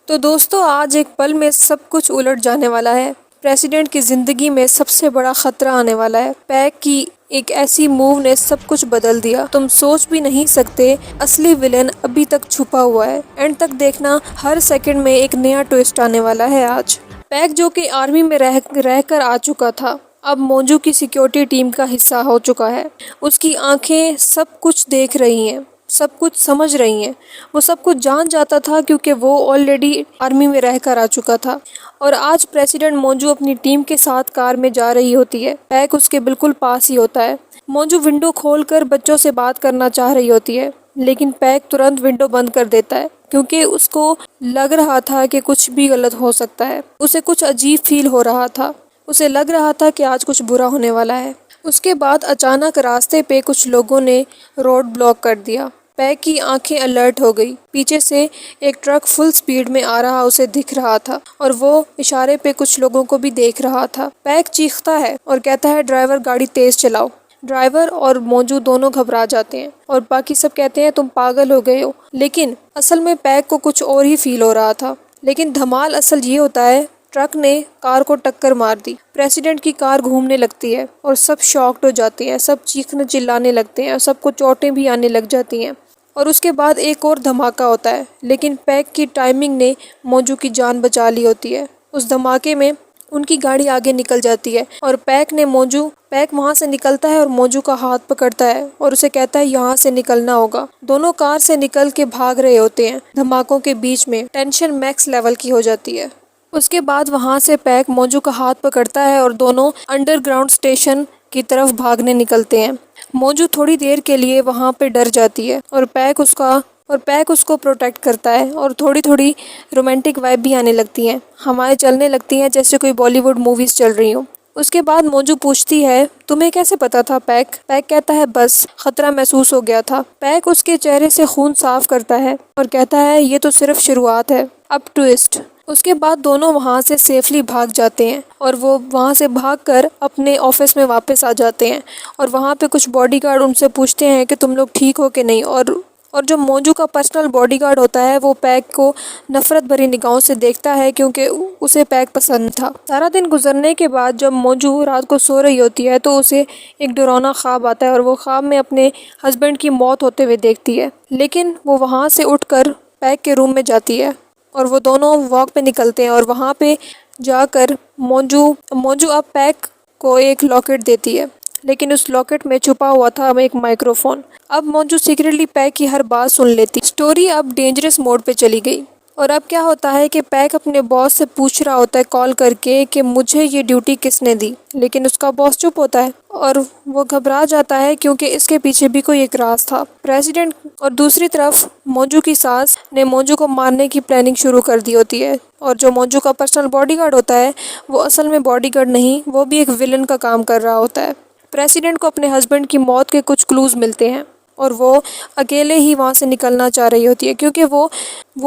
तो दोस्तों, आज एक पल में सब कुछ उलट जाने वाला है। प्रेसिडेंट की ज़िंदगी में सबसे बड़ा खतरा आने वाला है। पैक की एक ऐसी मूव ने सब कुछ बदल दिया। तुम सोच भी नहीं सकते, असली विलेन अभी तक छुपा हुआ है। एंड तक देखना, हर सेकंड में एक नया ट्विस्ट आने वाला है आज। पैक जो कि आर्मी में रहकर आ चुका था, अब मोंजू की सिक्योरिटी टीम का हिस्सा हो चुका है। उसकी आंखें सब कुछ देख रही हैं, सब कुछ समझ रही हैं। वो सब कुछ जान जाता था क्योंकि वो ऑलरेडी आर्मी में रहकर आ चुका था। और आज प्रेसिडेंट मोंजू अपनी टीम के साथ कार में जा रही होती है। पैक उसके बिल्कुल पास ही होता है। मोंजू विंडो खोलकर बच्चों से बात करना चाह रही होती है, लेकिन पैक तुरंत विंडो बंद कर देता है क्योंकि उसको लग रहा था कि कुछ भी गलत हो सकता है। उसे कुछ अजीब फील हो रहा था। उसे लग रहा था कि आज कुछ बुरा होने वाला है। उसके बाद अचानक रास्ते पे कुछ लोगों ने रोड ब्लॉक कर दिया। पैक की आंखें अलर्ट हो गई। पीछे से एक ट्रक फुल स्पीड में आ रहा उसे दिख रहा था और वो इशारे पे कुछ लोगों को भी देख रहा था। पैक चीखता है और कहता है, ड्राइवर गाड़ी तेज चलाओ। ड्राइवर और मोंजू दोनों घबरा जाते हैं और बाकी सब कहते हैं तुम पागल हो गए हो। लेकिन असल में पैक को कुछ और ही फील हो रहा था। लेकिन धमाल असल ये होता है, ट्रक ने कार को टक्कर मार दी। प्रेसिडेंट की कार घूमने लगती है और सब शॉक्ड हो जाते हैं। सब चीखने चिल्लाने लगते हैं और सबको चोटें भी आने लग जाती हैं। और उसके बाद एक और धमाका होता है, लेकिन पैक की टाइमिंग ने मोंजू की जान बचा ली होती है। उस धमाके में उनकी गाड़ी आगे निकल जाती है और पैक वहां से निकलता है और मोंजू का हाथ पकड़ता है और उसे कहता है यहाँ से निकलना होगा। दोनों कार से निकल के भाग रहे होते हैं। धमाकों के बीच में टेंशन मैक्स लेवल की हो जाती है। उसके बाद वहां से पैक मोंजू का हाथ पकड़ता है और दोनों अंडरग्राउंड स्टेशन की तरफ भागने निकलते हैं। मोंजू थोड़ी देर के लिए वहां पे डर जाती है और पैक उसको प्रोटेक्ट करता है और थोड़ी थोड़ी रोमांटिक वाइब भी आने लगती हैं। हवाएं चलने लगती हैं जैसे कोई बॉलीवुड मूवीज चल रही हो। उसके बाद मोंजू पूछती है, तुम्हें कैसे पता था पैक? पैक कहता है, बस खतरा महसूस हो गया था। पैक उसके चेहरे से खून साफ करता है और कहता है, ये तो सिर्फ शुरुआत है, अब ट्विस्ट। उसके बाद दोनों वहां से सेफली भाग जाते हैं और वो वहां से भागकर अपने ऑफिस में वापस आ जाते हैं। और वहां पे कुछ बॉडीगार्ड उनसे पूछते हैं कि तुम लोग ठीक हो कि नहीं। और जो मोंजू का पर्सनल बॉडीगार्ड होता है वो पैक को नफरत भरी निगाहों से देखता है क्योंकि उसे पैक पसंद था। सारा दिन गुजरने के बाद जब मोंजू रात को सो रही होती है तो उसे एक डरावना ख्वाब आता है और वो ख्वाब में अपने हस्बैंड की मौत होते हुए देखती है। लेकिन वो वहाँ से उठकर पैक के रूम में जाती है और वो दोनों वॉक पे निकलते हैं और वहाँ पे जाकर मोंजू अब पैक को एक लॉकेट देती है, लेकिन उस लॉकेट में छुपा हुआ था एक माइक्रोफोन। अब मोंजू सीक्रेटली पैक की हर बात सुन लेती। स्टोरी अब डेंजरस मोड पे चली गई और अब क्या होता है कि पैक अपने बॉस से पूछ रहा होता है कॉल करके कि मुझे ये ड्यूटी किसने दी, लेकिन उसका बॉस चुप होता है और वो घबरा जाता है क्योंकि इसके पीछे भी कोई एक राज था। प्रेसिडेंट और दूसरी तरफ मोंजू की सास ने मोंजू को मारने की प्लानिंग शुरू कर दी होती है और जो मोंजू का पर्सनल बॉडीगार्ड होता है वो असल में बॉडीगार्ड नहीं, वो भी एक विलन का काम कर रहा होता है। प्रेसिडेंट को अपने हस्बैंड की मौत के कुछ क्लूज मिलते हैं और वो अकेले ही वहाँ से निकलना चाह रही होती है क्योंकि वो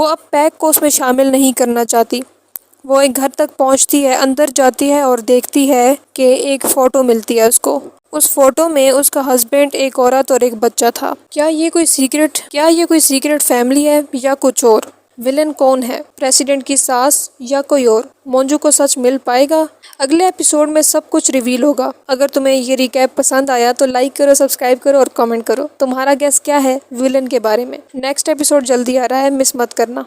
अब पैक को उसमें शामिल नहीं करना चाहती। वो एक घर तक पहुँचती है, अंदर जाती है और देखती है कि एक फ़ोटो मिलती है उसको। उस फोटो में उसका हस्बैंड, एक औरत और एक बच्चा था। क्या ये कोई सीक्रेट फैमिली है या कुछ और? विलन कौन है, प्रेसिडेंट की सास या कोई और? मोंजू को सच मिल पाएगा? अगले एपिसोड में सब कुछ रिवील होगा। अगर तुम्हें ये रिकैप पसंद आया तो लाइक करो, सब्सक्राइब करो और कमेंट करो। तुम्हारा गेस क्या है विलन के बारे में? नेक्स्ट एपिसोड जल्दी आ रहा है, मिस मत करना।